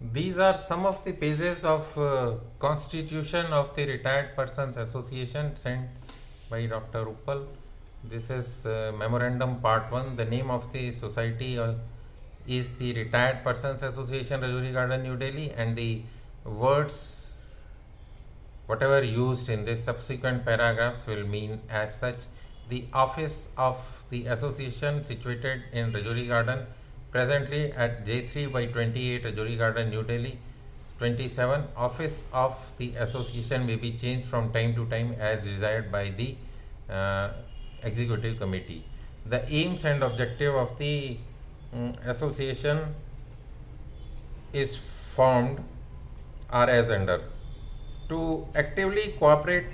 These are some of the pages of Constitution of the Retired Persons Association sent by Dr. Uppal. This is Memorandum Part 1. The name of the society is the Retired Persons Association, Rajouri Garden, New Delhi, and the words whatever used in the subsequent paragraphs will mean as such. The office of the association situated in Rajouri Garden, presently at J3 by 28 Rajouri Garden, New Delhi. 27. Office of the association may be changed from time to time as desired by the uh, executive committee. The aims and objective of the association is formed are as under: to actively cooperate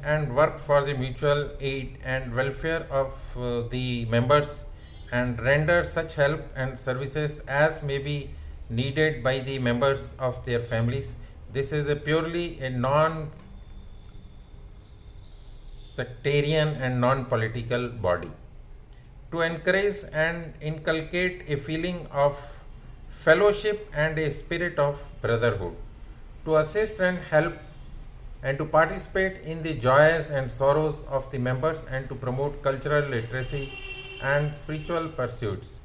and work for the mutual aid and welfare of the members and render such help and services as may be needed by the members of their families. This is a purely a non sectarian and non political body. To encourage and inculcate a feeling of fellowship and a spirit of brotherhood, to assist and help and to participate in the joys and sorrows of the members and to promote cultural literacy and spiritual pursuits,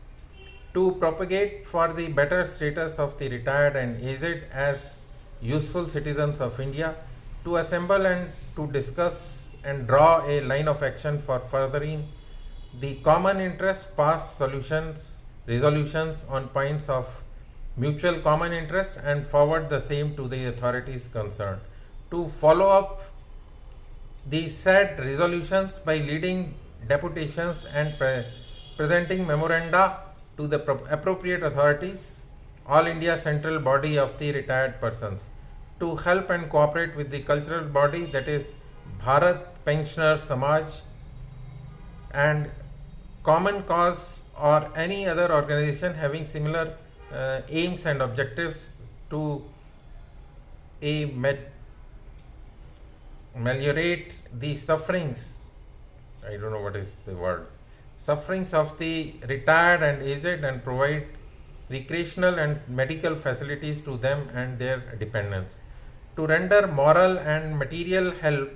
to propagate for the better status of the retired and aged as useful citizens of India, to assemble and to discuss and draw a line of action for furthering the common interest, pass resolutions on points of mutual common interest and forward the same to the authorities concerned, to follow up the said resolutions by leading deputations and presenting memoranda to the appropriate authorities, All India Central Body of the Retired Persons, to help and cooperate with the cultural body, that is Bharat Pensioner Samaj, and Common Cause or any other organization having similar aims and objectives to ameliorate the sufferings, I don't know what is the word, sufferings of the retired and aged and provide recreational and medical facilities to them and their dependents, to render moral and material help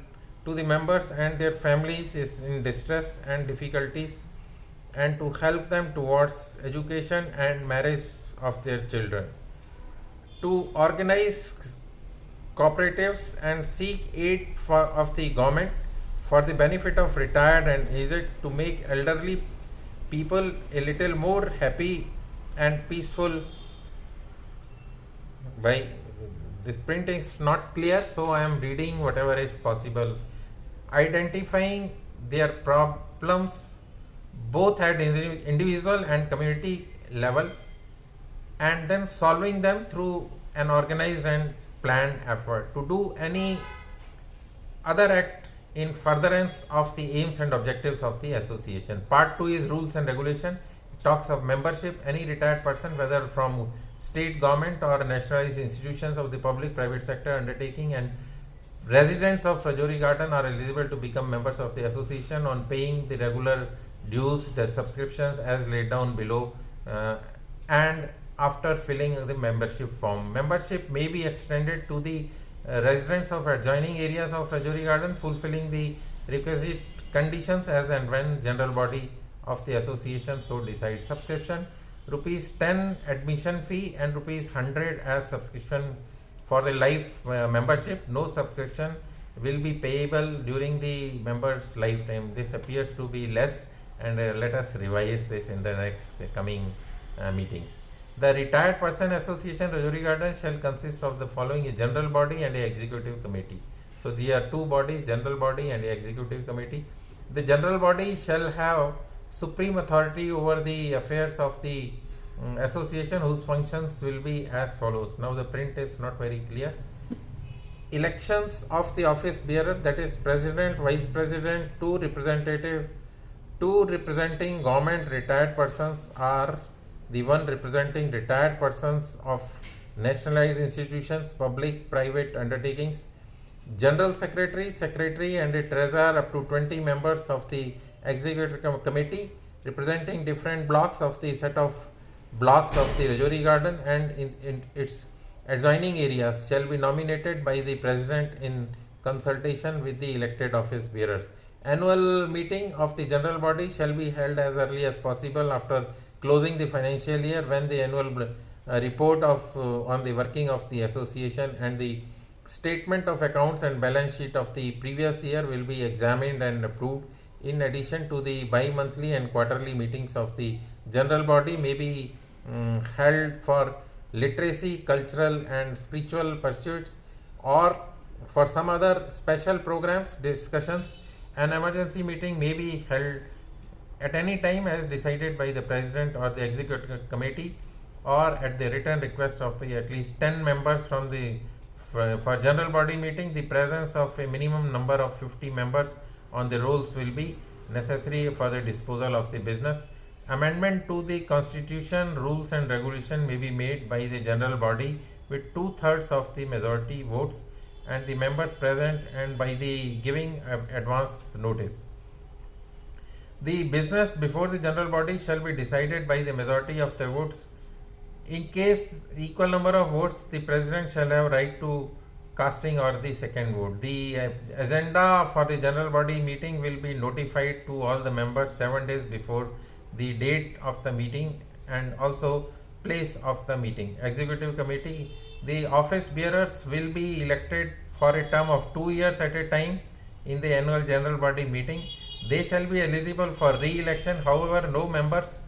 to the members and their families is in distress and difficulties, and to help them towards education and marriage of their children, to organize cooperatives and seek aid of the government for the benefit of retired and aged, to make elderly people a little more happy and peaceful. By this print is not clear, so I am reading whatever is possible. Identifying their problems both at individual and community level, and then solving them through an organized and planned effort, to do any other act in furtherance of the aims and objectives of the association. Part 2 is rules and regulation. It talks of membership. Any retired person, whether from state government or nationalized institutions of the public private sector undertaking, and residents of Rajouri Garden are eligible to become members of the association on paying the regular dues, the subscriptions as laid down below, and after filling the membership form. Membership may be extended to the residents of adjoining areas of Rajouri Garden, fulfilling the requisite conditions as and when general body of the association so decides. Subscription: rupees 10 admission fee and rupees 100 as subscription for the life membership. No subscription will be payable during the member's lifetime. This appears to be less, and let us revise this in the next coming meetings. The Retired Person Association Rajouri Garden shall consist of the following: a general body and a executive committee. So there are two bodies, general body and a executive committee. The general body shall have supreme authority over the affairs of the association, whose functions will be as follows. Now the print is not very clear. Elections of the office bearer, that is president, vice president, two representing government retired persons are the one representing retired persons of nationalized institutions, public, private undertakings, general secretary and a treasurer up to 20 members of the executive committee representing different blocks of the set of blocks of the Rajouri Garden and in its adjoining areas shall be nominated by the president in consultation with the elected office bearers. Annual meeting of the general body shall be held as early as possible after closing the financial year, when the annual report on the working of the association and the statement of accounts and balance sheet of the previous year will be examined and approved. In addition to the bi-monthly and quarterly meetings of the general body may be held for literacy, cultural and spiritual pursuits, or for some other special programs, discussions. An emergency meeting may be held at any time as decided by the president or the executive committee, or at the written request of the at least 10 members from the for general body meeting. The presence of a minimum number of 50 members on the rolls will be necessary for the disposal of the business. Amendment to the constitution, rules and regulation may be made by the general body with 2/3 of the majority votes and the members present, and by the giving advance notice. The business before the general body shall be decided by the majority of the votes. In case equal number of votes, the president shall have right to casting or the second vote. The agenda for the general body meeting will be notified to all the members 7 days before the date of the meeting and also place of the meeting. Executive committee, the office bearers will be elected for a term of 2 years at a time in the annual general body meeting. They shall be eligible for re-election. However, no members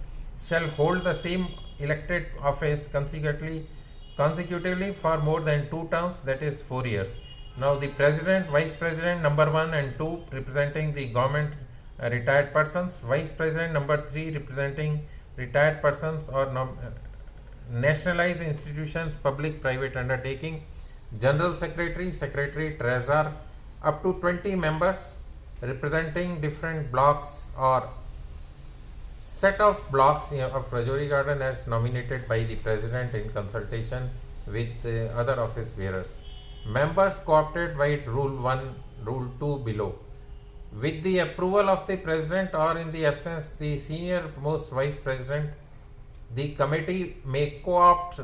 shall hold the same elected office consecutively for more than 2 terms, that is 4 years. Now the president, vice president number 1 and 2 representing the government retired persons, vice president number 3 representing retired persons or nationalized institutions, public private undertaking, general secretary, secretary, treasurer, up to 20 members representing different blocks or set of blocks of Rajouri Garden as nominated by the president in consultation with other office bearers. Members co-opted by Rule 1, Rule 2 below. With the approval of the president or in the absence the senior most vice president, the committee may co-opt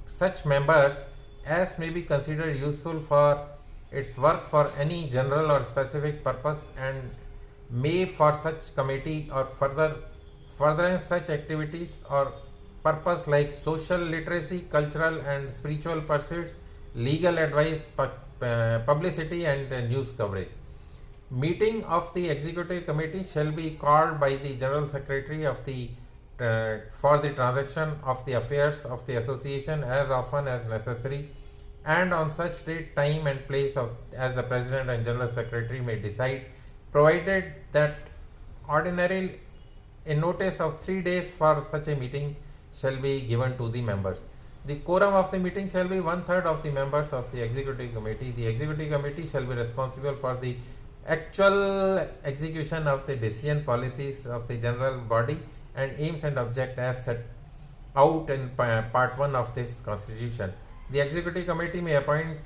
such members as may be considered useful for its work for any general or specific purpose, and may for such committee or furtherance such activities or purpose like social literacy, cultural and spiritual pursuits, legal advice, publicity and news coverage. Meeting of the executive committee shall be called by the general secretary of the for the transaction of the affairs of the association as often as necessary, and on such date, time and place as the president and general secretary may decide, provided that ordinarily a notice of 3 days for such a meeting shall be given to the members. The quorum of the meeting shall be 1/3 of the members of the executive committee. The executive committee shall be responsible for the actual execution of the decision policies of the general body and aims and object as set out in part 1 of this constitution. The executive committee may appoint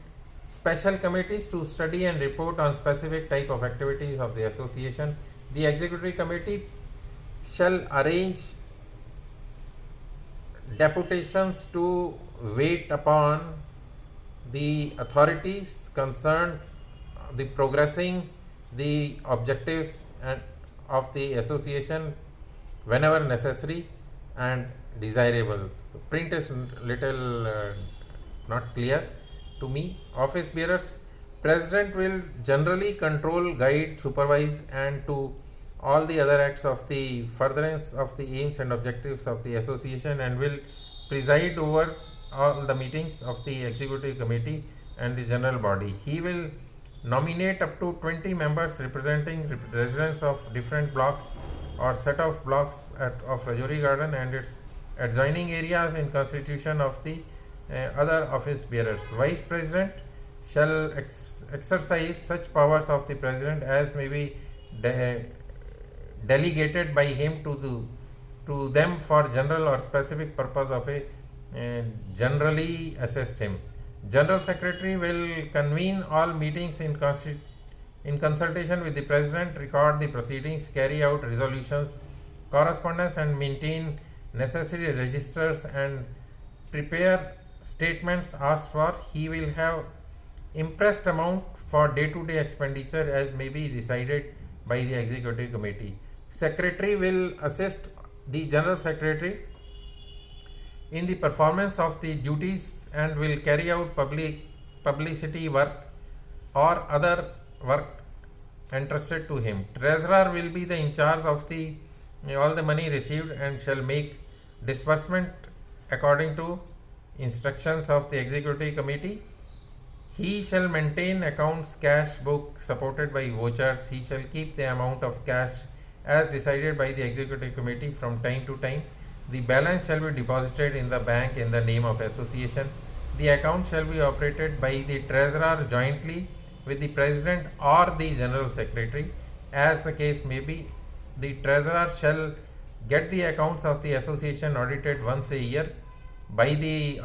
special committees to study and report on specific type of activities of the association. The executive committee shall arrange deputations to wait upon the authorities concerned the progressing the objectives and of the association whenever necessary and desirable. Print is little not clear to me. Office bearers, president will generally control, guide, supervise and to all the other acts of the furtherance of the aims and objectives of the association, and will preside over all the meetings of the executive committee and the general body. He will nominate up to 20 members representing residents of different blocks or set of blocks of Rajouri Garden and its adjoining areas in constitution of the other office bearers. Vice president shall exercise such powers of the president as may be delegated by him to them for general or specific purpose of a generally assessed him. General secretary will convene all meetings in consultation with the president, record the proceedings, carry out resolutions, correspondence and maintain necessary registers, and prepare statements asked for, he will have impressed amount for day-to-day expenditure as may be decided by the executive committee. Secretary will assist the general secretary in the performance of the duties and will carry out publicity work or other work entrusted to him. Treasurer will be the in charge of the all the money received and shall make disbursement according to instructions of the executive committee. He shall maintain accounts cash book supported by vouchers. He shall keep the amount of cash as decided by the executive committee from time to time. The balance shall be deposited in the bank in the name of association. The account shall be operated by the treasurer jointly with the president or the general secretary, as the case may be. The treasurer shall get the accounts of the association audited once a year by the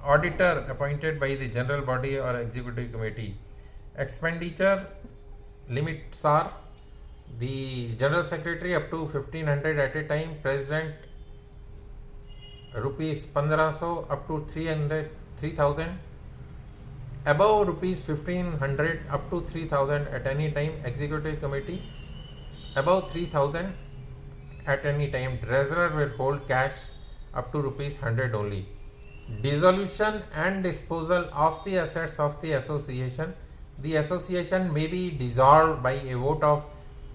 auditor appointed by the general body or executive committee. Expenditure limits are the general secretary up to 1500 at a time, president rupees 1500 up to 3000, above rupees 1500 up to 3000 at any time, executive committee above 3000 at any time. Treasurer will hold cash up to rupees 100 only. Dissolution and disposal of the assets of the association. The association may be dissolved by a vote of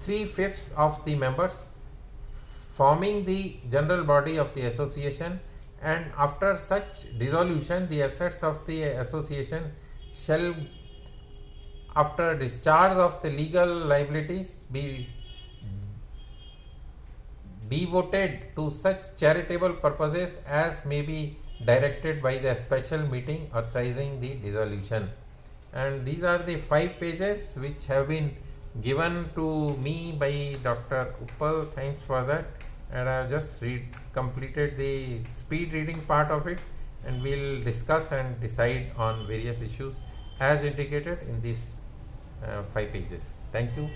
3/5 of the members forming the general body of the association, and after such dissolution the assets of the association shall, after discharge of the legal liabilities, be devoted to such charitable purposes as may be directed by the special meeting authorizing the dissolution. And these are the 5 pages which have been given to me by Dr. Uppal. Thanks for that. And I have just completed the speed reading part of it, and we'll discuss and decide on various issues as indicated in these 5 pages. Thank you.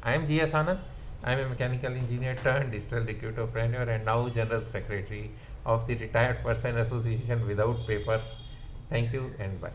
I am G.S. Anand. I am a mechanical engineer turned digital recruiterpreneur and now General Secretary of the Retired Person Association without papers. Thank you and bye.